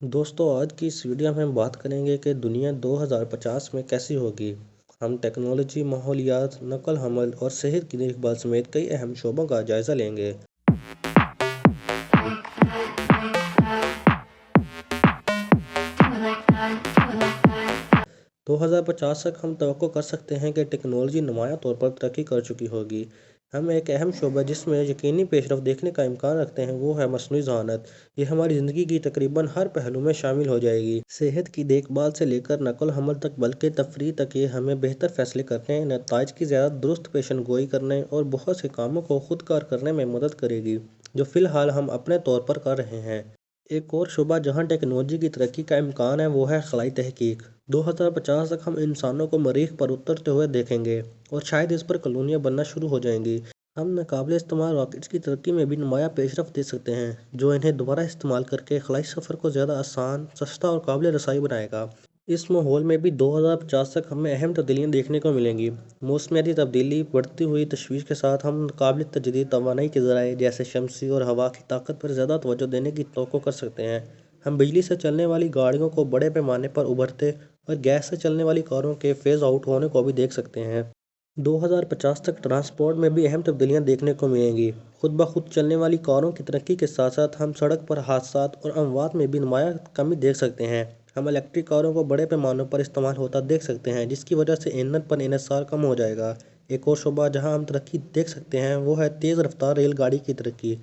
دوستو آج کی اس ویڈیو میں ہم بات کریں گے کہ دنیا 2050 میں کیسی ہوگی۔ ہم ٹیکنالوجی، ماحولیات، نقل و حمل اور صحت کی دیکھ بھال سمیت کئی اہم شعبوں کا جائزہ لیں گے۔ 2050 تک ہم توقع کر سکتے ہیں کہ ٹیکنالوجی نمایاں طور پر ترقی کر چکی ہوگی۔ ہم ایک اہم شعبہ جس میں یقینی پیش رفت دیکھنے کا امکان رکھتے ہیں وہ ہے مصنوعی ذہانت۔ یہ ہماری زندگی کی تقریباً ہر پہلو میں شامل ہو جائے گی۔ صحت کی دیکھ بھال سے لے کر نقل و حمل تک بلکہ تفریح تک یہ ہمیں بہتر فیصلے کرنے، نتائج کی زیادہ درست پیشن گوئی کرنے اور بہت سے کاموں کو خود کار کرنے میں مدد کرے گی، جو فی الحال ہم اپنے طور پر کر رہے ہیں۔ ایک اور شعبہ جہاں ٹیکنالوجی کی ترقی کا امکان ہے وہ ہے خلائی تحقیق۔ 2050 تک ہم انسانوں کو مریخ پر اترتے ہوئے دیکھیں گے اور شاید اس پر کالونیاں بننا شروع ہو جائیں گی۔ ہم ناقابل استعمال راکٹس کی ترقی میں بھی نمایاں پیش رفت دیکھ سکتے ہیں، جو انہیں دوبارہ استعمال کرکے خلائی سفر کو زیادہ آسان، سستا اور قابل رسائی بنائے گا۔ اس ماحول میں بھی 2050 تک ہمیں اہم تبدیلیاں دیکھنے کو ملیں گی۔ موسمیاتی تبدیلی، بڑھتی ہوئی تشویش کے ساتھ ہم قابل تجدید توانائی کے ذرائع جیسے شمسی اور ہوا کی طاقت پر زیادہ توجہ دینے کی توقع کر سکتے ہیں۔ ہم بجلی سے چلنے والی گاڑیوں کو بڑے پیمانے پر ابھرتے اور گیس سے چلنے والی کاروں کے فیز آؤٹ ہونے کو بھی دیکھ سکتے ہیں۔ 2050 تک ٹرانسپورٹ میں بھی اہم تبدیلیاں دیکھنے کو ملیں گی۔ خود بخود چلنے والی کاروں کی ترقی کے ساتھ ساتھ ہم سڑک پر حادثات اور اموات میں بھی نمایاں کمی دیکھ سکتے ہیں۔ ہم الیکٹرک کاروں کو بڑے پیمانوں پر استعمال ہوتا دیکھ سکتے ہیں، جس کی وجہ سے ایندھن پر انحصار کم ہو جائے گا۔ ایک اور شعبہ جہاں ہم ترقی دیکھ سکتے ہیں وہ ہے تیز رفتار ریل گاڑی کی ترقی۔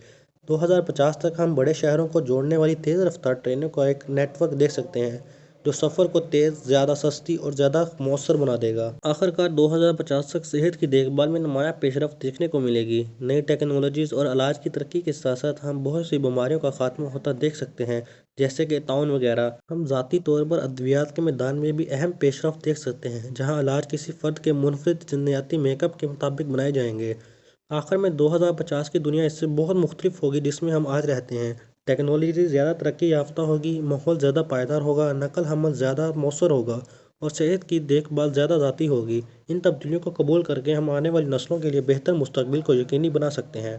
2050 تک ہم بڑے شہروں کو جوڑنے والی تیز رفتار ٹرینوں کا ایک نیٹ ورک دیکھ سکتے ہیں، جو سفر کو تیز، زیادہ سستی اور زیادہ مؤثر بنا دے گا۔ آخر کار 2050 تک صحت کی دیکھ بھال میں نمایاں پیش رفت دیکھنے کو ملے گی۔ نئی ٹیکنالوجیز اور علاج کی ترقی کے ساتھ ساتھ ہم بہت سی بیماریوں کا خاتمہ ہوتا دیکھ سکتے ہیں، جیسے کہ طاعون وغیرہ۔ ہم ذاتی طور پر ادویات کے میدان میں بھی اہم پیش رفت دیکھ سکتے ہیں، جہاں علاج کسی فرد کے منفرد جینیاتی میک اپ کے مطابق بنائے جائیں گے۔ آخر میں 2050 کی دنیا اس سے بہت مختلف ہوگی جس میں ہم آج رہتے ہیں۔ ٹیکنالوجی زیادہ ترقی یافتہ ہوگی، ماحول زیادہ پائیدار ہوگا، نقل و حمل زیادہ مؤثر ہوگا اور صحت کی دیکھ بھال زیادہ ذاتی ہوگی۔ ان تبدیلیوں کو قبول کرکے ہم آنے والی نسلوں کے لیے بہتر مستقبل کو یقینی بنا سکتے ہیں۔